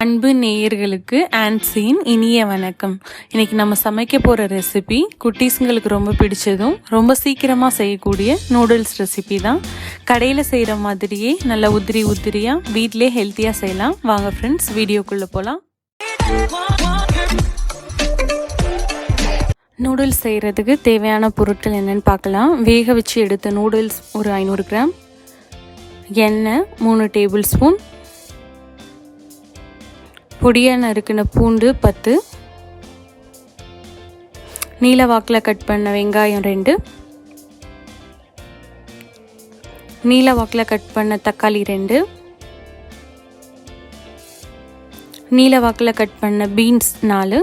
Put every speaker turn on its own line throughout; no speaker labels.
அன்பு நேயர்களுக்கு ஆன்சியின் இனிய வணக்கம். இன்றைக்கி நம்ம சமைக்க போகிற ரெசிபி குட்டீஸுங்களுக்கு ரொம்ப பிடிச்சதும் ரொம்ப சீக்கிரமாக செய்யக்கூடிய நூடுல்ஸ் ரெசிபி தான். கடையில் செய்கிற மாதிரியே நல்லா உதிரியாக வீட்டிலே ஹெல்த்தியாக செய்யலாம். வாங்க ஃப்ரெண்ட்ஸ், வீடியோக்குள்ளே போகலாம். நூடுல்ஸ் செய்கிறதுக்கு தேவையான பொருட்கள் என்னென்னு பார்க்கலாம். வேக வச்சு எடுத்த நூடுல்ஸ் ஒரு 500 கிராம், எண்ணெய் 3 டேபிள் ஸ்பூன், பொடியாக நறுக்கின பூண்டு 10, நீல வாக்கில் கட் பண்ண வெங்காயம் 2, நீல வாக்கில் கட் பண்ண தக்காளி 2, நீல வாக்கில் கட் பண்ண பீன்ஸ் 4,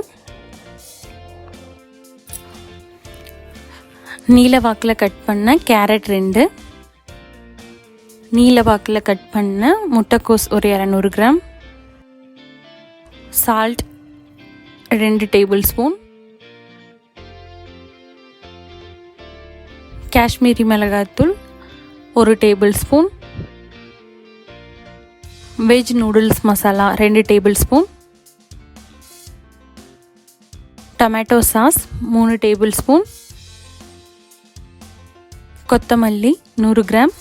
நீல வாக்கில் கட் பண்ண கேரட் 2, நீல வாக்கில் கட் பண்ண முட்டைக்கோஸ் ஒரு 200 gram, salt 2 table spoon, Kashmiri மிளகாய்த்தூள் 1 table spoon, veg noodles masala 2 table spoon, tomato sauce 3 table spoon, கொத்தமல்லி 100 கிராம்,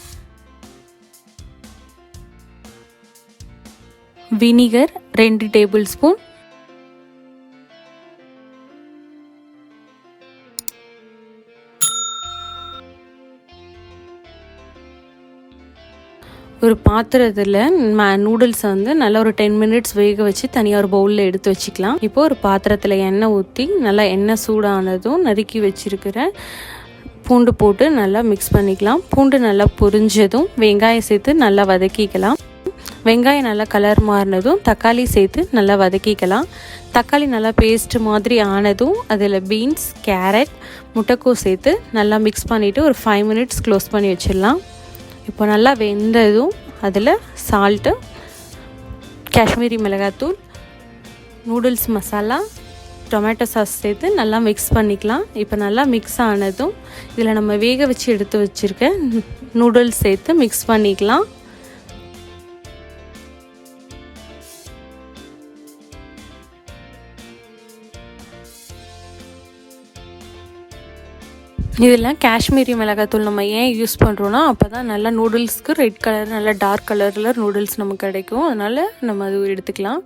வினிகர் 2 டேபிள் ஸ்பூன், ஒரு பாத்திரத்தில் நூடுல்ஸை நல்லா ஒரு 10 மினிட்ஸ் வேக வச்சு தனியாக ஒரு பவுலில் எடுத்து வச்சுக்கலாம். இப்போ ஒரு பாத்திரத்தில் எண்ணெய் ஊற்றி நல்லா எண்ணெய் சூடானதும் நறுக்கி வச்சுருக்கிற பூண்டு போட்டு நல்லா மிக்ஸ் பண்ணிக்கலாம். பூண்டு நல்லா பொரிஞ்சதும் வெங்காயம் சேர்த்து நல்லா வதக்கிக்கலாம். வெங்காயம் நல்லா கலர் மாறினதும் தக்காளி சேர்த்து நல்லா வதக்கிக்கலாம். தக்காளி நல்லா பேஸ்ட் மாதிரி ஆனதும் அதில் பீன்ஸ், கேரட், முட்டைக்கோஸ் சேர்த்து நல்லா மிக்ஸ் பண்ணிவிட்டு ஒரு 5 மினிட்ஸ் க்ளோஸ் பண்ணி வச்சிடலாம். இப்போ நல்லா வெந்ததும் அதில் சால்ட்டு, காஷ்மீரி மிளகாய்த்தூள், நூடுல்ஸ் மசாலா, டொமேட்டோ சாஸ் சேர்த்து நல்லா மிக்ஸ் பண்ணிக்கலாம். இப்போ நல்லா மிக்ஸ் ஆனதும் இதில் நம்ம வேக வச்சு எடுத்து வச்சுருக்க நூடுல்ஸ் சேர்த்து மிக்ஸ் பண்ணிக்கலாம். இதில் காஷ்மீரி மிளகாய்த்தூள் நம்ம ஏன் யூஸ் பண்ணுறோன்னா, அப்போ தான் நல்லா நூடுல்ஸ்க்கு ரெட் கலர் நல்லா டார்க் கலரில் நூடுல்ஸ் நமக்கு கிடைக்கும். அதனால் நம்ம அது எடுத்துக்கலாம்.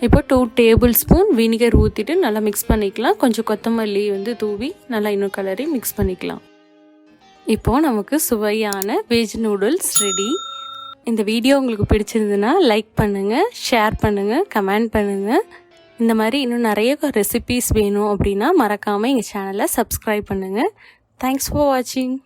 இப்போ 2 டேபிள் ஸ்பூன் வினிகர் ஊற்றிட்டு நல்லா மிக்ஸ் பண்ணிக்கலாம். கொஞ்சம் கொத்தமல்லி தூவி நல்லா இன்னும் கலரி மிக்ஸ் பண்ணிக்கலாம். இப்போது நமக்கு சுவையான வெஜ் நூடுல்ஸ் ரெடி. இந்த வீடியோ உங்களுக்கு பிடிச்சிருந்துன்னா லைக் பண்ணுங்கள், ஷேர் பண்ணுங்கள், கமெண்ட் பண்ணுங்கள். இந்த மாதிரி இன்னும் நிறைய ரெசிபீஸ் வேணும் அப்படின்னா மறக்காமல் எங்கள் சேனலை சப்ஸ்கிரைப் பண்ணுங்கள். தேங்க்ஸ் ஃபார் வாட்சிங்.